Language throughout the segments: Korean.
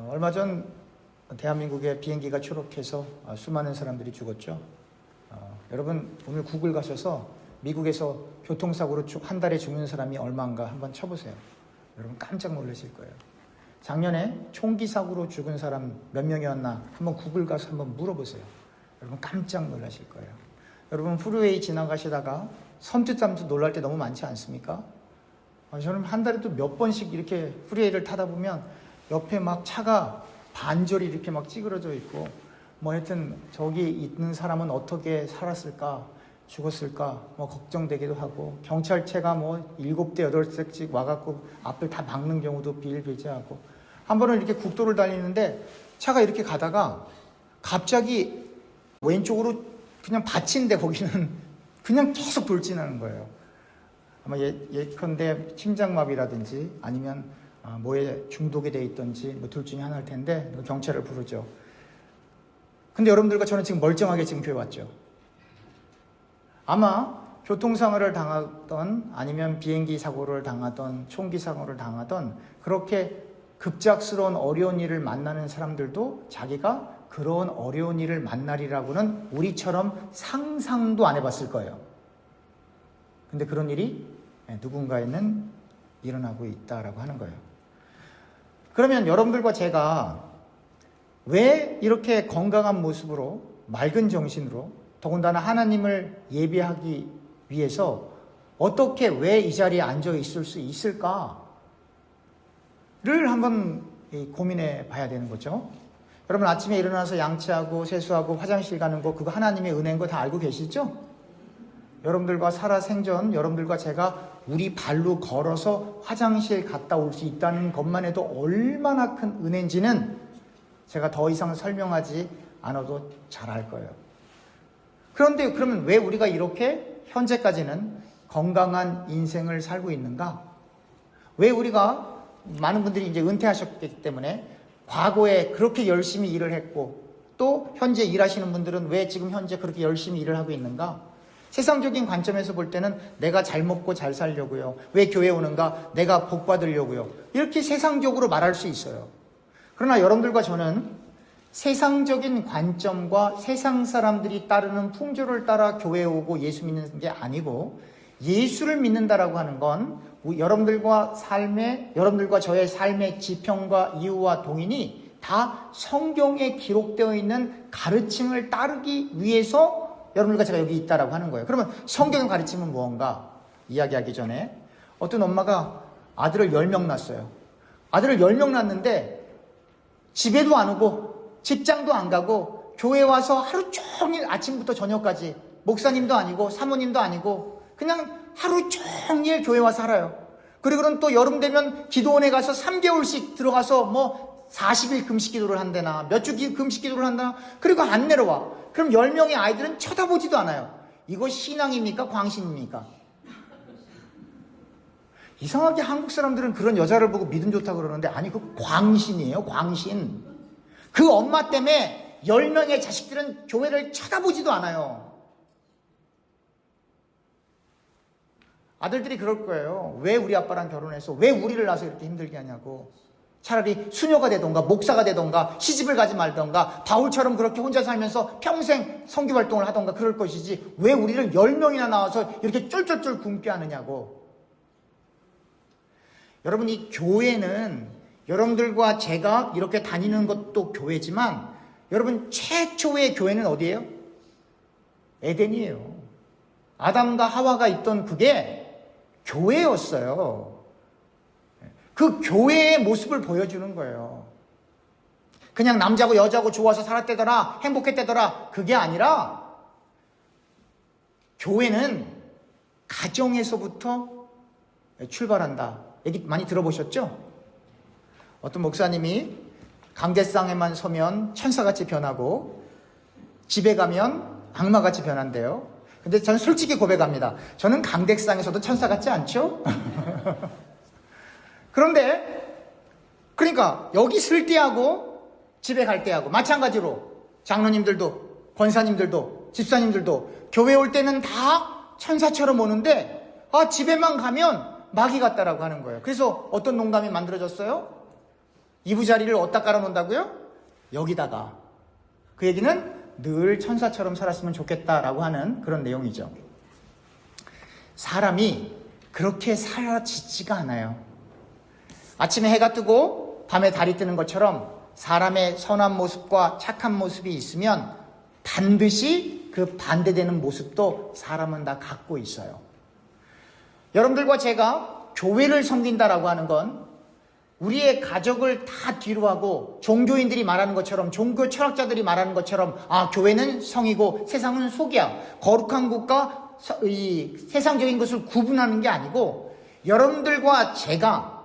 얼마 전 대한민국의 비행기가 추락해서 수많은 사람들이 죽었죠. 여러분 오늘 구글 가셔서 미국에서 교통사고로 한 달에 죽는 사람이 얼마인가 한번 쳐보세요. 여러분 깜짝 놀라실 거예요. 작년에 총기 사고로 죽은 사람 몇 명이었나 한번 구글 가서 한번 물어보세요. 여러분 깜짝 놀라실 거예요. 여러분 프리웨이 지나가시다가 섬찟섬찟 놀랄 때 너무 많지 않습니까? 저는 한 달에도 몇 번씩 이렇게 프리웨이를 타다 보면 옆에 막 차가 반절이 이렇게 막 찌그러져 있고 뭐 하여튼 저기 있는 사람은 어떻게 살았을까 죽었을까 뭐 걱정되기도 하고 경찰차가 뭐 7대 8대씩 와갖고 앞을 다 막는 경우도 비일비재하고 한 번은 이렇게 국도를 달리는데 차가 이렇게 가다가 갑자기 왼쪽으로 그냥 받친데 거기는 그냥 계속 돌진하는 거예요. 아마 예컨대 심장마비라든지 아니면 뭐에 중독이 돼 있던지 뭐 둘 중에 하나일 텐데 경찰을 부르죠. 근데 여러분들과 저는 지금 멀쩡하게 지금 교회 왔죠. 아마 교통사고를 당하던 아니면 비행기 사고를 당하던 총기 사고를 당하던 그렇게 급작스러운 어려운 일을 만나는 사람들도 자기가 그런 어려운 일을 만나리라고는 우리처럼 상상도 안 해봤을 거예요. 근데 그런 일이 누군가에는 일어나고 있다라고 하는 거예요. 그러면 여러분들과 제가 왜 이렇게 건강한 모습으로 맑은 정신으로 더군다나 하나님을 예배하기 위해서 어떻게 왜 이 자리에 앉아 있을 수 있을까를 한번 고민해 봐야 되는 거죠. 여러분 아침에 일어나서 양치하고 세수하고 화장실 가는 거 그거 하나님의 은혜인 거 다 알고 계시죠? 여러분들과 살아생전 여러분들과 제가 우리 발로 걸어서 화장실 갔다 올 수 있다는 것만 해도 얼마나 큰 은혜인지는 제가 더 이상 설명하지 않아도 잘 알 거예요. 그런데 그러면 왜 우리가 이렇게 현재까지는 건강한 인생을 살고 있는가? 왜 우리가 많은 분들이 이제 은퇴하셨기 때문에 과거에 그렇게 열심히 일을 했고 또 현재 일하시는 분들은 왜 지금 현재 그렇게 열심히 일을 하고 있는가? 세상적인 관점에서 볼 때는 내가 잘 먹고 잘 살려고요. 왜 교회 오는가? 내가 복 받으려고요. 이렇게 세상적으로 말할 수 있어요. 그러나 여러분들과 저는 세상적인 관점과 세상 사람들이 따르는 풍조를 따라 교회에 오고 예수 믿는 게 아니고 예수를 믿는다라고 하는 건 여러분들과 저의 삶의 지평과 이유와 동인이 다 성경에 기록되어 있는 가르침을 따르기 위해서 여러분들과 제가 여기 있다라고 하는 거예요. 그러면 성경의 가르침은 무언가 이야기하기 전에 어떤 엄마가 아들을 10명 낳았어요. 아들을 10명 낳았는데 집에도 안 오고 직장도 안 가고 교회 와서 하루 종일 아침부터 저녁까지 목사님도 아니고 사모님도 아니고 그냥 하루 종일 교회 와서 살아요. 그리고는 또 여름 되면 기도원에 가서 3개월씩 들어가서 뭐 40일 금식 기도를 한다나 몇 주 금식 기도를 한다나 그리고 안 내려와. 그럼 10명의 아이들은 쳐다보지도 않아요. 이거 신앙입니까? 광신입니까? 이상하게 한국 사람들은 그런 여자를 보고 믿음 좋다고 그러는데 아니 그 광신이에요. 광신. 그 엄마 때문에 10명의 자식들은 교회를 쳐다보지도 않아요. 아들들이 그럴 거예요. 왜 우리 아빠랑 결혼해서 왜 우리를 낳아서 이렇게 힘들게 하냐고. 차라리 수녀가 되던가 목사가 되던가 시집을 가지 말던가 바울처럼 그렇게 혼자 살면서 평생 선교 활동을 하던가 그럴 것이지 왜 우리를 10명이나 낳아서 이렇게 쫄쫄쫄 굶게 하느냐고. 여러분 이 교회는 여러분들과 제가 이렇게 다니는 것도 교회지만 여러분 최초의 교회는 어디예요? 에덴이에요. 아담과 하와가 있던 그게 교회였어요. 그 교회의 모습을 보여주는 거예요. 그냥 남자고 여자고 좋아서 살았대더라 행복했대더라 그게 아니라 교회는 가정에서부터 출발한다. 얘기 많이 들어보셨죠? 어떤 목사님이 강대상에만 서면 천사같이 변하고 집에 가면 악마같이 변한대요. 근데 저는 솔직히 고백합니다. 저는 강대상에서도 천사같지 않죠? 그런데 그러니까 여기 쓸 때하고 집에 갈 때하고 마찬가지로 장로님들도 권사님들도 집사님들도 교회 올 때는 다 천사처럼 오는데 집에만 가면 마귀 같다라고 하는 거예요. 그래서 어떤 농담이 만들어졌어요? 이부자리를 어디다 깔아놓는다고요? 여기다가. 그 얘기는 늘 천사처럼 살았으면 좋겠다라고 하는 그런 내용이죠. 사람이 그렇게 살아지지가 않아요. 아침에 해가 뜨고 밤에 달이 뜨는 것처럼 사람의 선한 모습과 착한 모습이 있으면 반드시 그 반대되는 모습도 사람은 다 갖고 있어요. 여러분들과 제가 교회를 섬긴다라고 하는 건 우리의 가족을 다 뒤로 하고 종교인들이 말하는 것처럼, 종교 철학자들이 말하는 것처럼, 교회는 성이고 세상은 속이야, 거룩한 것과 이 세상적인 것을 구분하는 게 아니고, 여러분들과 제가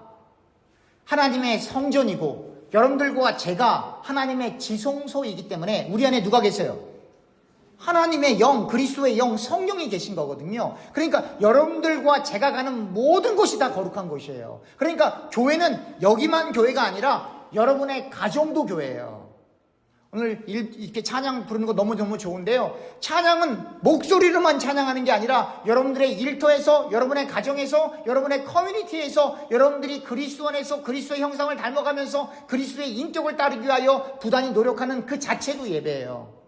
하나님의 성전이고 여러분들과 제가 하나님의 지성소이기 때문에 우리 안에 누가 계세요? 하나님의 영, 그리스도의 영, 성령이 계신 거거든요. 그러니까 여러분들과 제가 가는 모든 곳이 다 거룩한 곳이에요. 그러니까 교회는 여기만 교회가 아니라 여러분의 가정도 교회예요. 오늘 이렇게 찬양 부르는 거 너무너무 좋은데요. 찬양은 목소리로만 찬양하는 게 아니라 여러분들의 일터에서, 여러분의 가정에서, 여러분의 커뮤니티에서 여러분들이 그리스도 안에서 그리스도의 형상을 닮아가면서 그리스도의 인격을 따르기 위하여 부단히 노력하는 그 자체도 예배예요.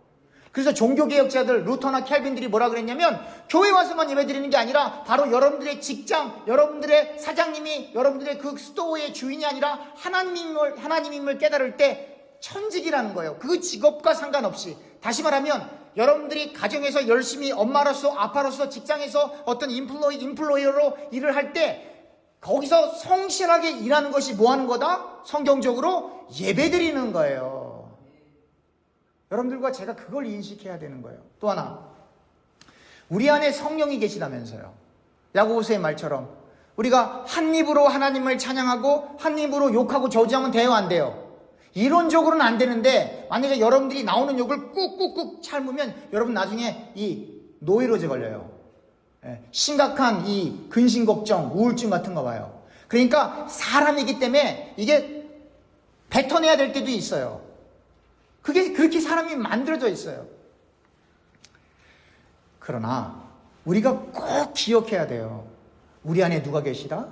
그래서 종교개혁자들, 루터나 켈빈들이 뭐라 그랬냐면, 교회 와서만 예배 드리는 게 아니라 바로 여러분들의 직장, 여러분들의 사장님이 여러분들의 그 스토어의 주인이 아니라 하나님임을 깨달을 때 천직이라는 거예요. 그 직업과 상관없이. 다시 말하면 여러분들이 가정에서 열심히 엄마로서, 아빠로서, 직장에서 어떤 인플로이어로 일을 할 때 거기서 성실하게 일하는 것이 뭐 하는 거다? 성경적으로 예배 드리는 거예요. 여러분들과 제가 그걸 인식해야 되는 거예요. 또 하나, 우리 안에 성령이 계시다면서요. 야고보서의 말처럼 우리가 한 입으로 하나님을 찬양하고 한 입으로 욕하고 저주하면 돼요, 안 돼요? 이론적으로는 안 되는데 만약에 여러분들이 나오는 욕을 꾹꾹꾹 참으면 여러분 나중에 이 노이로제 걸려요. 심각한 이 근심걱정, 우울증 같은 거 봐요. 그러니까 사람이기 때문에 이게 뱉어내야 될 때도 있어요. 그게 그렇게 사람이 만들어져 있어요. 그러나 우리가 꼭 기억해야 돼요. 우리 안에 누가 계시다?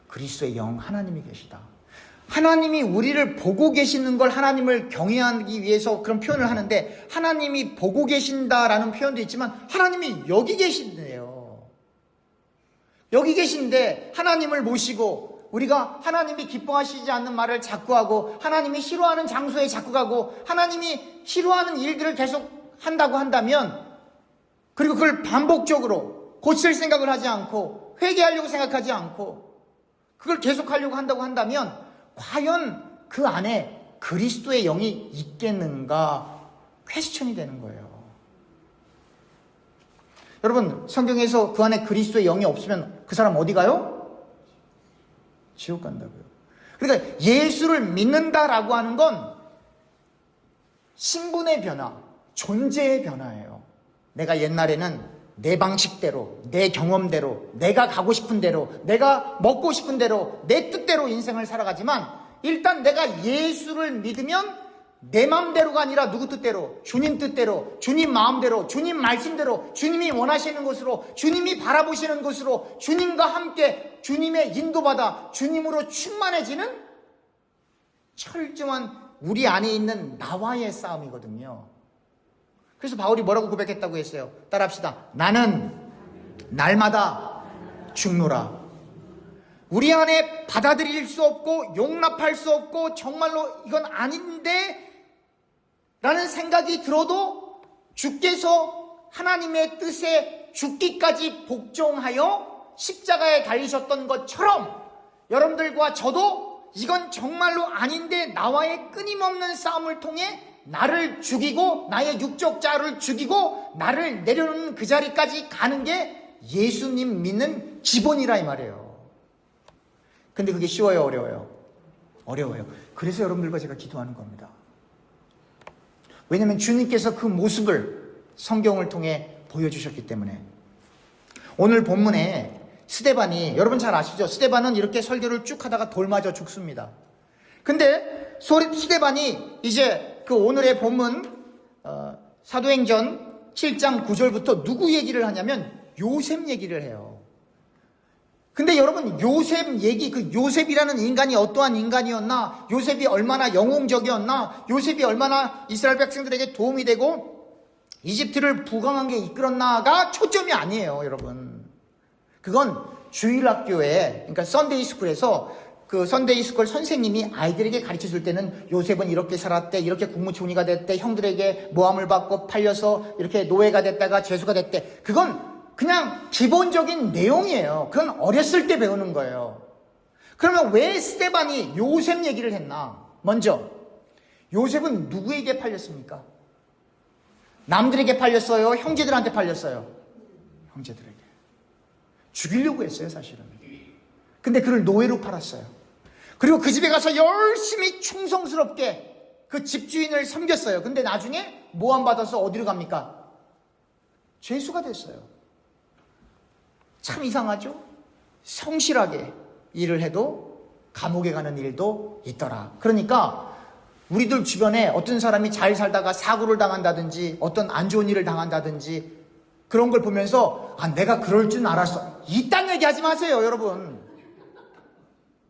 그리스도의 영, 하나님이 계시다. 하나님이 우리를 보고 계시는 걸 하나님을 경외하기 위해서 그런 표현을 하는데, 하나님이 보고 계신다라는 표현도 있지만 하나님이 여기 계신대요. 여기 계신데 하나님을 모시고 우리가 하나님이 기뻐하시지 않는 말을 자꾸 하고 하나님이 싫어하는 장소에 자꾸 가고 하나님이 싫어하는 일들을 계속 한다고 한다면, 그리고 그걸 반복적으로 고칠 생각을 하지 않고 회개하려고 생각하지 않고 그걸 계속하려고 한다고 한다면 과연 그 안에 그리스도의 영이 있겠는가 퀘스천이 되는 거예요. 여러분, 성경에서 그 안에 그리스도의 영이 없으면 그 사람 어디 가요? 지옥 간다고요. 그러니까 예수를 믿는다라고 하는 건 신분의 변화, 존재의 변화예요. 내가 옛날에는 내 방식대로, 내 경험대로, 내가 가고 싶은 대로, 내가 먹고 싶은 대로, 내 뜻대로 인생을 살아가지만, 일단 내가 예수를 믿으면 내 마음대로가 아니라 누구 뜻대로? 주님 뜻대로, 주님 마음대로, 주님 말씀대로, 주님이 원하시는 곳으로, 주님이 바라보시는 곳으로, 주님과 함께 주님의 인도받아 주님으로 충만해지는 철저한 우리 안에 있는 나와의 싸움이거든요. 그래서 바울이 뭐라고 고백했다고 했어요? 따라합시다. 나는 날마다 죽노라. 우리 안에 받아들일 수 없고 용납할 수 없고 정말로 이건 아닌데 라는 생각이 들어도 주께서 하나님의 뜻에 죽기까지 복종하여 십자가에 달리셨던 것처럼 여러분들과 저도 이건 정말로 아닌데 나와의 끊임없는 싸움을 통해 나를 죽이고 나의 육적 자를 죽이고 나를 내려놓는 그 자리까지 가는 게 예수님 믿는 기본이라 이 말이에요. 근데 그게 쉬워요, 어려워요? 어려워요. 그래서 여러분들과 제가 기도하는 겁니다. 왜냐하면 주님께서 그 모습을 성경을 통해 보여주셨기 때문에. 오늘 본문에 스데반이, 여러분 잘 아시죠? 스데반은 이렇게 설교를 쭉 하다가 돌 맞아 죽습니다. 근데 스데반이 이제 그 오늘의 본문 사도행전 7장 9절부터 누구 얘기를 하냐면 요셉 얘기를 해요. 근데 여러분, 요셉 얘기, 그 요셉이라는 인간이 어떠한 인간이었나, 요셉이 얼마나 영웅적이었나, 요셉이 얼마나 이스라엘 백성들에게 도움이 되고 이집트를 부강하게 이끌었나가 초점이 아니에요, 여러분. 그건 주일학교에, 그러니까 썬데이 스쿨에서 그 썬데이 스쿨 선생님이 아이들에게 가르쳐 줄 때는 요셉은 이렇게 살았대, 이렇게 국무총리가 됐대, 형들에게 모함을 받고 팔려서 이렇게 노예가 됐다가 죄수가 됐대. 그건 그냥 기본적인 내용이에요. 그건 어렸을 때 배우는 거예요. 그러면 왜 스데반이 요셉 얘기를 했나? 먼저, 요셉은 누구에게 팔렸습니까? 남들에게 팔렸어요? 형제들한테 팔렸어요? 형제들에게. 죽이려고 했어요, 사실은. 근데 그를 노예로 팔았어요. 그리고 그 집에 가서 열심히 충성스럽게 그 집주인을 섬겼어요. 근데 나중에 모함받아서 어디로 갑니까? 죄수가 됐어요. 참 이상하죠? 성실하게 일을 해도 감옥에 가는 일도 있더라. 그러니까 우리들 주변에 어떤 사람이 잘 살다가 사고를 당한다든지 어떤 안 좋은 일을 당한다든지 그런 걸 보면서 내가 그럴 줄 알았어. 이딴 얘기 하지 마세요, 여러분.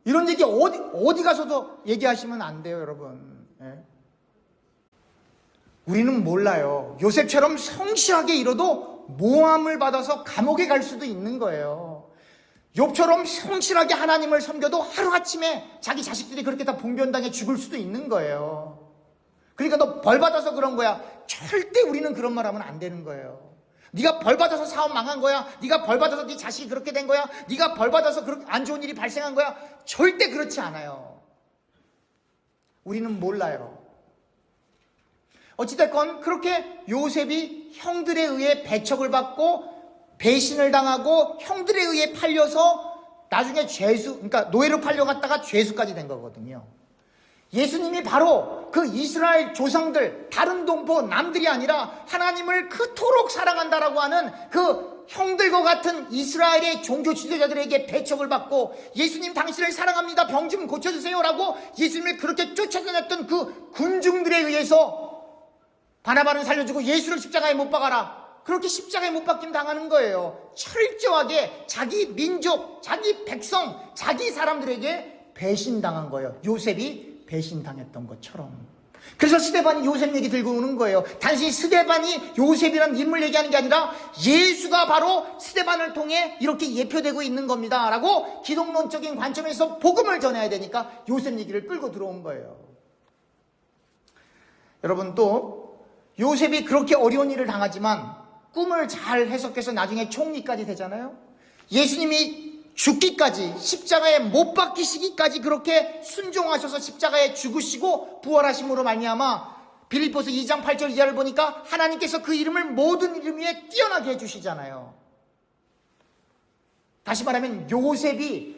이런 얘기 어디 가서도 얘기하시면 안 돼요, 여러분. 예? 우리는 몰라요. 요셉처럼 성실하게 일어도 모함을 받아서 감옥에 갈 수도 있는 거예요. 욥처럼 성실하게 하나님을 섬겨도 하루아침에 자기 자식들이 그렇게 다 봉변당해 죽을 수도 있는 거예요. 그러니까 너 벌 받아서 그런 거야. 절대 우리는 그런 말 하면 안 되는 거예요. 네가 벌 받아서 사업 망한 거야. 네가 벌 받아서 네 자식이 그렇게 된 거야. 네가 벌 받아서 그렇게 안 좋은 일이 발생한 거야. 절대 그렇지 않아요. 우리는 몰라요. 어찌됐건 그렇게 요셉이 형들에 의해 배척을 받고 배신을 당하고 형들에 의해 팔려서 나중에 그러니까 노예로 팔려갔다가 죄수까지 된 거거든요. 예수님이 바로 그 이스라엘 조상들, 다른 동포, 남들이 아니라 하나님을 그토록 사랑한다라고 하는 그 형들과 같은 이스라엘의 종교 지도자들에게 배척을 받고 예수님 당신을 사랑합니다. 병 좀 고쳐주세요라고 예수님을 그렇게 쫓아다녔던 그 군중들에 의해서 바나바는 살려주고 예수를 십자가에 못 박아라. 그렇게 십자가에 못 박힘 당하는 거예요. 철저하게 자기 민족, 자기 백성, 자기 사람들에게 배신당한 거예요. 요셉이 배신당했던 것처럼. 그래서 스데반이 요셉 얘기 들고 오는 거예요. 단순히 스데반이 요셉이라는 인물 얘기하는 게 아니라 예수가 바로 스데반을 통해 이렇게 예표되고 있는 겁니다 라고 기독론적인 관점에서 복음을 전해야 되니까 요셉 얘기를 끌고 들어온 거예요. 여러분, 또 요셉이 그렇게 어려운 일을 당하지만 꿈을 잘 해석해서 나중에 총리까지 되잖아요. 예수님이 죽기까지, 십자가에 못 박히시기까지 그렇게 순종하셔서 십자가에 죽으시고 부활하심으로 말미암아 빌립보서 2장 8절 이하를 보니까 하나님께서 그 이름을 모든 이름 위에 뛰어나게 해주시잖아요. 다시 말하면 요셉이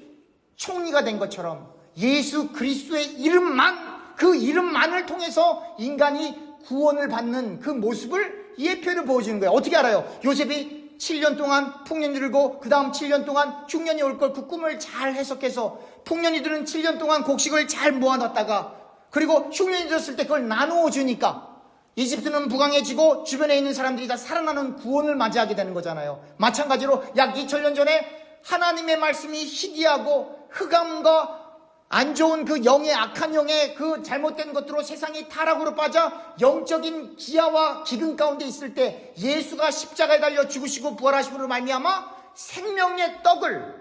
총리가 된 것처럼 예수 그리스도의 이름만, 그 이름만을 통해서 인간이 구원을 받는 그 모습을 예표를 보여주는 거예요. 어떻게 알아요? 요셉이 7년 동안 풍년이 들고 그 다음 7년 동안 흉년이 올 걸 그 꿈을 잘 해석해서 풍년이 드는 7년 동안 곡식을 잘 모아놨다가 그리고 흉년이 들었을 때 그걸 나누어 주니까 이집트는 부강해지고 주변에 있는 사람들이 다 살아나는 구원을 맞이하게 되는 거잖아요. 마찬가지로 약 2000년 전에 하나님의 말씀이 희귀하고 흑암과 안 좋은 그 영의 악한 영의 그 잘못된 것들로 세상이 타락으로 빠져 영적인 기아와 기근 가운데 있을 때 예수가 십자가에 달려 죽으시고 부활하심으로 말미암아 생명의 떡을,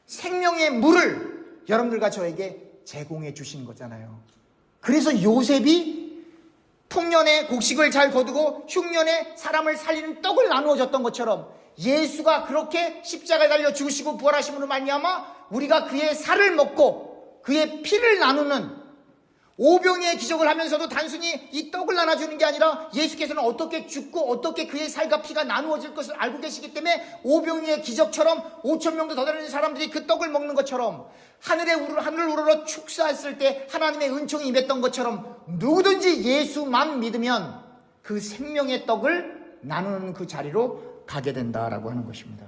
생명의 물을 여러분들과 저에게 제공해 주신 거잖아요. 그래서 요셉이 풍년에 곡식을 잘 거두고 흉년에 사람을 살리는 떡을 나누어 줬던 것처럼 예수가 그렇게 십자가에 달려 죽으시고 부활하심으로 말미암아 우리가 그의 살을 먹고 그의 피를 나누는 오병이의 기적을 하면서도 단순히 이 떡을 나눠주는 게 아니라 예수께서는 어떻게 죽고 어떻게 그의 살과 피가 나누어질 것을 알고 계시기 때문에 오병이의 기적처럼 5,000명도 더 되는 사람들이 그 떡을 먹는 것처럼 하늘 우러러 축사했을 때 하나님의 은총이 임했던 것처럼 누구든지 예수만 믿으면 그 생명의 떡을 나누는 그 자리로 가게 된다라고 하는 것입니다.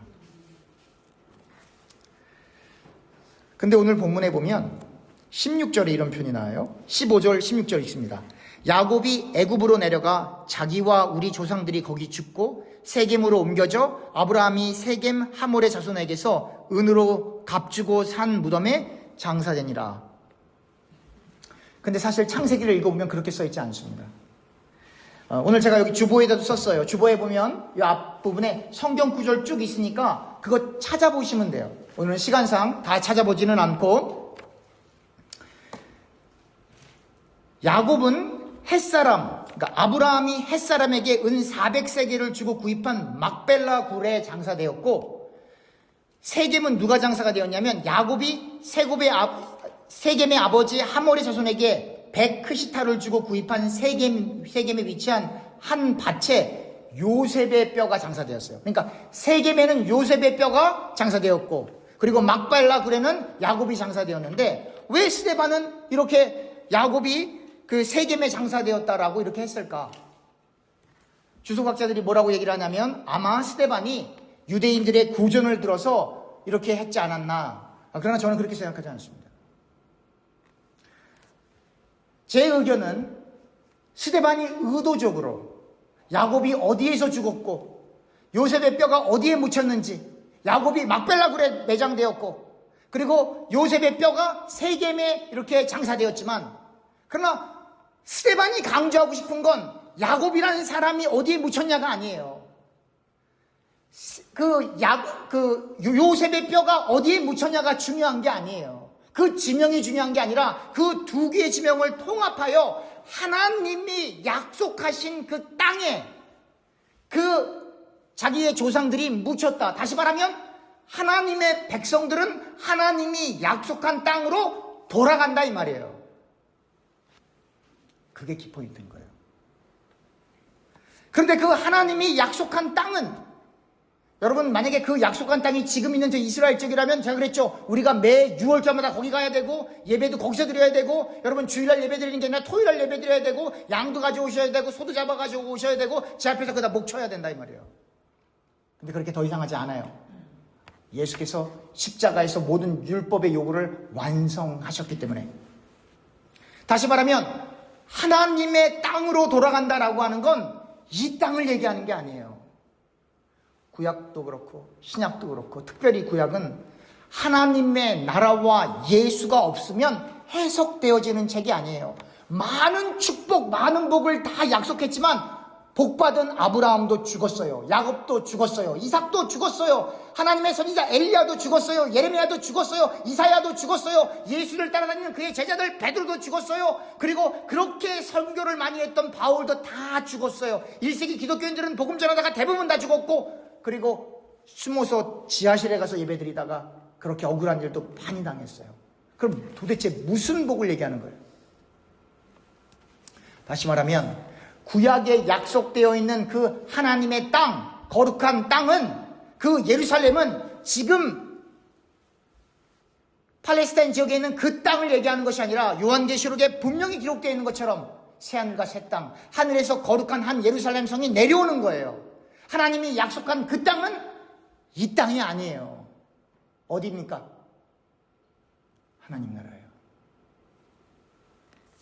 근데 오늘 본문에 보면 16절에 이런 표현이 나와요. 15절 16절 있습니다. 야곱이 애굽으로 내려가 자기와 우리 조상들이 거기 죽고 세겜으로 옮겨져 아브라함이 세겜 하몰의 자손에게서 은으로 값주고 산 무덤에 장사되니라. 근데 사실 창세기를 읽어보면 그렇게 써있지 않습니다. 오늘 제가 여기 주보에다도 썼어요. 주보에 보면 이 앞부분에 성경 구절 쭉 있으니까 그거 찾아보시면 돼요. 오늘은 시간상 다 찾아보지는 않고, 야곱은 햇사람, 그러니까 아브라함이 햇사람에게 은 400세겔을 주고 구입한 막벨라 굴에 장사되었고, 세겜은 누가 장사가 되었냐면 야곱이 세겜의 아버지 하몰의 자손에게 100크시타를 주고 구입한 세겜에 위치한 한 밭에 요셉의 뼈가 장사되었어요. 그러니까 세겜에는 요셉의 뼈가 장사되었고, 그리고 막발라 굴에는 야곱이 장사되었는데, 왜 스데반은 이렇게 야곱이 그 세겜에 장사되었다라고 이렇게 했을까? 주석학자들이 뭐라고 얘기를 하냐면, 아마 스데반이 유대인들의 구전을 들어서 이렇게 했지 않았나. 그러나 저는 그렇게 생각하지 않습니다. 제 의견은 스데반이 의도적으로 야곱이 어디에서 죽었고 요셉의 뼈가 어디에 묻혔는지, 야곱이 막벨라 굴에 매장되었고, 그리고 요셉의 뼈가 세겜에 이렇게 장사되었지만, 그러나 스데반이 강조하고 싶은 건 야곱이라는 사람이 어디에 묻혔냐가 아니에요. 요셉의 뼈가 어디에 묻혔냐가 중요한 게 아니에요. 그 지명이 중요한 게 아니라 그 두 개의 지명을 통합하여 하나님이 약속하신 그 땅에 그 자기의 조상들이 묻혔다. 다시 말하면 하나님의 백성들은 하나님이 약속한 땅으로 돌아간다 이 말이에요. 그게 키포인트인 거예요. 그런데 그 하나님이 약속한 땅은, 여러분 만약에 그 약속한 땅이 지금 있는 저 이스라엘 쪽이라면, 제가 그랬죠. 우리가 매 6월절마다 거기 가야 되고 예배도 거기서 드려야 되고, 여러분 주일날 예배 드리는 게 아니라 토요일날 예배 드려야 되고, 양도 가져오셔야 되고, 소도 잡아 가지고 오셔야 되고, 제 앞에서 그다 목 쳐야 된다 이 말이에요. 근데 그렇게 더 이상하지 않아요. 예수께서 십자가에서 모든 율법의 요구를 완성하셨기 때문에. 다시 말하면 하나님의 땅으로 돌아간다라고 하는 건 이 땅을 얘기하는 게 아니에요. 구약도 그렇고 신약도 그렇고, 특별히 구약은 하나님의 나라와 예수가 없으면 해석되어지는 책이 아니에요. 많은 축복, 많은 복을 다 약속했지만 복받은 아브라함도 죽었어요. 야곱도 죽었어요. 이삭도 죽었어요. 하나님의 선지자 엘리야도 죽었어요. 예레미야도 죽었어요. 이사야도 죽었어요. 예수를 따라다니는 그의 제자들 베드로도 죽었어요. 그리고 그렇게 선교를 많이 했던 바울도 다 죽었어요. 1세기 기독교인들은 복음 전하다가 대부분 다 죽었고, 그리고 숨어서 지하실에 가서 예배드리다가 그렇게 억울한 일도 많이 당했어요. 그럼 도대체 무슨 복을 얘기하는 거예요? 다시 말하면 구약에 약속되어 있는 그 하나님의 땅, 거룩한 땅은, 그 예루살렘은 지금 팔레스타인 지역에 있는 그 땅을 얘기하는 것이 아니라, 요한계시록에 분명히 기록되어 있는 것처럼 새하늘과 새 땅, 하늘에서 거룩한 한 예루살렘 성이 내려오는 거예요. 하나님이 약속한 그 땅은 이 땅이 아니에요. 어디입니까? 하나님 나라예요.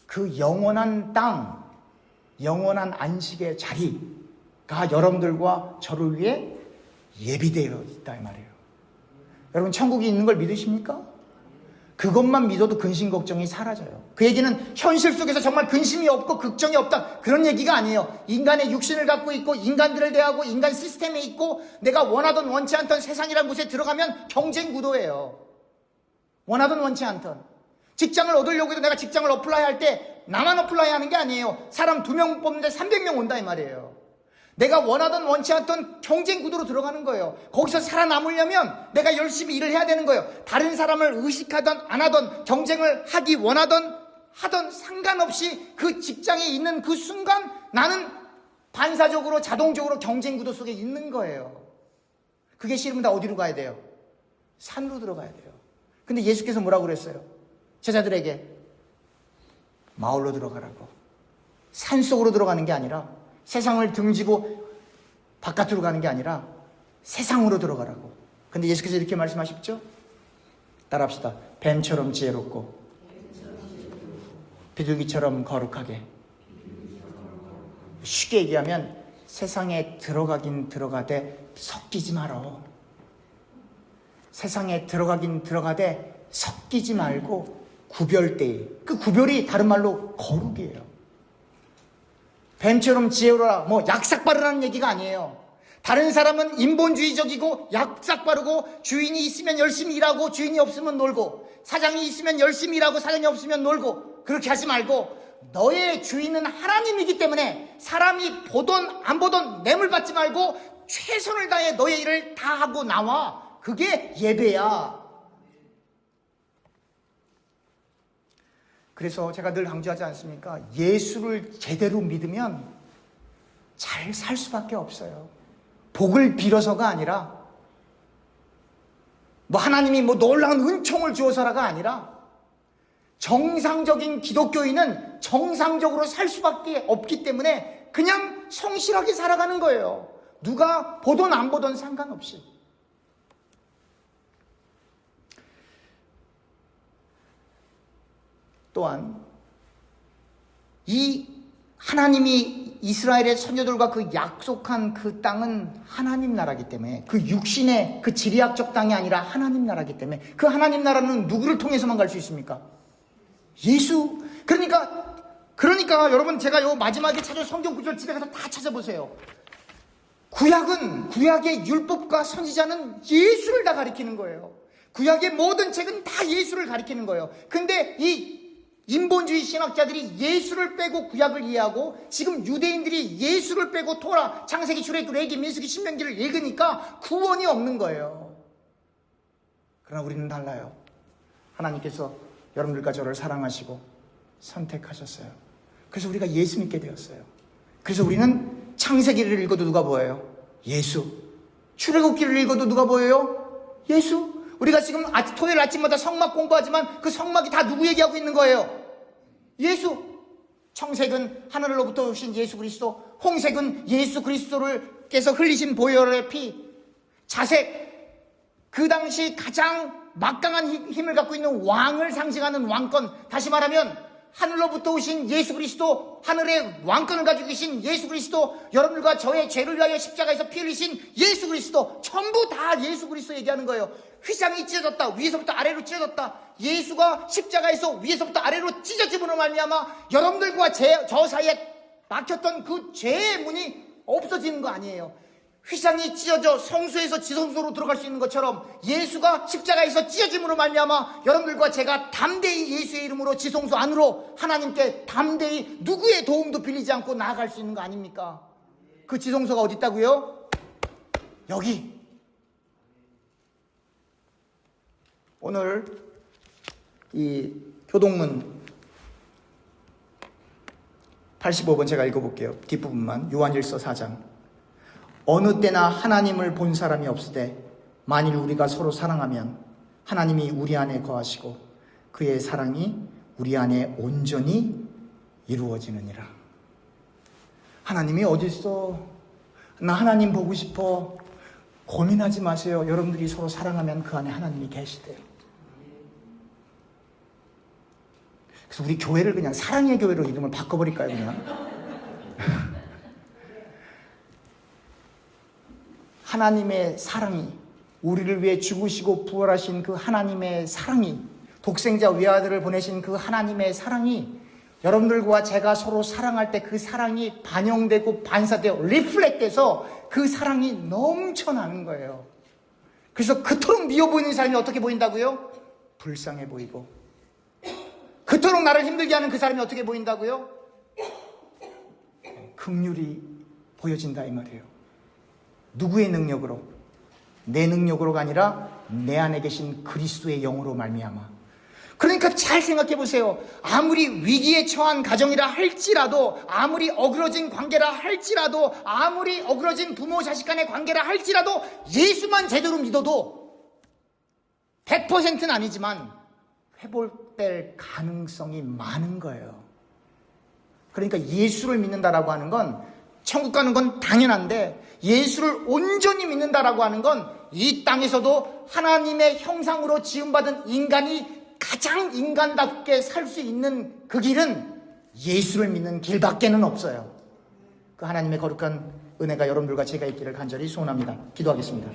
그 영원한 땅, 영원한 안식의 자리가 여러분들과 저를 위해 예비되어 있다 이 말이에요. 여러분 천국이 있는 걸 믿으십니까? 그것만 믿어도 근심 걱정이 사라져요. 그 얘기는 현실 속에서 정말 근심이 없고 걱정이 없다, 그런 얘기가 아니에요. 인간의 육신을 갖고 있고 인간들을 대하고 인간 시스템에 있고, 내가 원하던 원치 않던 세상이라는 곳에 들어가면 경쟁 구도예요. 원하던 원치 않던 직장을 얻으려고 해도 내가 직장을 어플라이 할 때 나만 어플라이 하는 게 아니에요. 사람 2명 뽑는데 300명 온다 이 말이에요. 내가 원하던 원치 않던 경쟁 구도로 들어가는 거예요. 거기서 살아남으려면 내가 열심히 일을 해야 되는 거예요. 다른 사람을 의식하던 안 하던, 경쟁을 하기 원하던 하던 상관없이 그 직장에 있는 그 순간 나는 반사적으로 자동적으로 경쟁 구도 속에 있는 거예요. 그게 싫으면 다 어디로 가야 돼요? 산으로 들어가야 돼요. 근데 예수께서 뭐라고 그랬어요? 제자들에게 마을로 들어가라고. 산속으로 들어가는 게 아니라, 세상을 등지고 바깥으로 가는 게 아니라 세상으로 들어가라고. 근데 예수께서 이렇게 말씀하셨죠? 따라합시다. 뱀처럼 지혜롭고 비둘기처럼 거룩하게. 쉽게 얘기하면 세상에 들어가긴 들어가되 섞이지 말어. 세상에 들어가긴 들어가되 섞이지 말고 구별되이. 그 구별이 다른 말로 거룩이에요. 뱀처럼 지혜로라, 약삭 바르라는 얘기가 아니에요. 다른 사람은 인본주의적이고 약삭 바르고 주인이 있으면 열심히 일하고 주인이 없으면 놀고 사장이 있으면 열심히 일하고 사장이 없으면 놀고 그렇게 하지 말고 너의 주인은 하나님이기 때문에 사람이 보던 안 보던 뇌물 받지 말고 최선을 다해 너의 일을 다 하고 나와. 그게 예배야. 그래서 제가 늘 강조하지 않습니까? 예수를 제대로 믿으면 잘 살 수밖에 없어요. 복을 빌어서가 아니라 하나님이 놀라운 은총을 주어서라가 아니라 정상적인 기독교인은 정상적으로 살 수밖에 없기 때문에 그냥 성실하게 살아가는 거예요. 누가 보든 안 보든 상관없이. 또한 이 하나님이 이스라엘의 선조들과 그 약속한 그 땅은 하나님 나라이기 때문에 그 육신의 그 지리학적 땅이 아니라 하나님 나라이기 때문에 그 하나님 나라는 누구를 통해서만 갈 수 있습니까? 예수. 그러니까 여러분 제가 요 마지막에 찾은 성경 구절 집에 가서 다 찾아보세요. 구약의 율법과 선지자는 예수를 다 가리키는 거예요. 구약의 모든 책은 다 예수를 가리키는 거예요. 근데 이 인본주의 신학자들이 예수를 빼고 구약을 이해하고 지금 유대인들이 예수를 빼고 토라, 창세기, 출애굽기, 레위기, 민수기, 신명기를 읽으니까 구원이 없는 거예요. 그러나 우리는 달라요. 하나님께서 여러분들과 저를 사랑하시고 선택하셨어요. 그래서 우리가 예수 믿게 되었어요. 그래서 우리는 창세기를 읽어도 누가 보여요? 예수. 출애굽기를 읽어도 누가 보여요? 예수. 우리가 지금 토요일 아침마다 성막 공부하지만 그 성막이 다 누구 얘기하고 있는 거예요? 예수. 청색은 하늘로부터 오신 예수 그리스도, 홍색은 예수 그리스도께서 흘리신 보혈의 피, 자색, 그 당시 가장 막강한 힘을 갖고 있는 왕을 상징하는 왕권, 다시 말하면 하늘로부터 오신 예수 그리스도, 하늘의 왕권을 가지고 계신 예수 그리스도, 여러분들과 저의 죄를 위하여 십자가에서 피 흘리신 예수 그리스도, 전부 다 예수 그리스도 얘기하는 거예요. 휘장이 찢어졌다. 위에서부터 아래로 찢어졌다. 예수가 십자가에서 위에서부터 아래로 찢어짐으로 말미암아 여러분들과 저 사이에 막혔던 그 죄의 문이 없어지는 거 아니에요. 휘장이 찢어져 성소에서 지성소로 들어갈 수 있는 것처럼 예수가 십자가에서 찢어짐으로 말미암아 여러분들과 제가 담대히 예수의 이름으로 지성소 안으로 하나님께 담대히 누구의 도움도 빌리지 않고 나아갈 수 있는 거 아닙니까? 그 지성소가 어디 있다고요? 여기. 오늘 이 교동문 85번 제가 읽어볼게요. 뒷부분만. 요한일서 4장. 어느 때나 하나님을 본 사람이 없으되 만일 우리가 서로 사랑하면 하나님이 우리 안에 거하시고 그의 사랑이 우리 안에 온전히 이루어지느니라. 하나님이 어디 있어? 나 하나님 보고 싶어. 고민하지 마세요. 여러분들이 서로 사랑하면 그 안에 하나님이 계시대요. 그래서 우리 교회를 그냥 사랑의 교회로 이름을 바꿔버릴까요, 그냥? 하나님의 사랑이, 우리를 위해 죽으시고 부활하신 그 하나님의 사랑이, 독생자 외아들을 보내신 그 하나님의 사랑이 여러분들과 제가 서로 사랑할 때 그 사랑이 반영되고 반사되어 리플렉트돼서 그 사랑이 넘쳐나는 거예요. 그래서 그토록 미워 보이는 사람이 어떻게 보인다고요? 불쌍해 보이고, 그토록 나를 힘들게 하는 그 사람이 어떻게 보인다고요? 긍휼이 보여진다 이 말이에요. 누구의 능력으로? 내 능력으로가 아니라 내 안에 계신 그리스도의 영으로 말미암아. 그러니까 잘 생각해 보세요. 아무리 위기에 처한 가정이라 할지라도, 아무리 어그러진 관계라 할지라도, 아무리 어그러진 부모 자식 간의 관계라 할지라도 예수만 제대로 믿어도 100%는 아니지만 회복될 가능성이 많은 거예요. 그러니까 예수를 믿는다라고 하는 건, 천국 가는 건 당연한데, 예수를 온전히 믿는다라고 하는 건 이 땅에서도 하나님의 형상으로 지음받은 인간이 가장 인간답게 살 수 있는 그 길은 예수를 믿는 길밖에는 없어요. 그 하나님의 거룩한 은혜가 여러분들과 제가 있기를 간절히 소원합니다. 기도하겠습니다.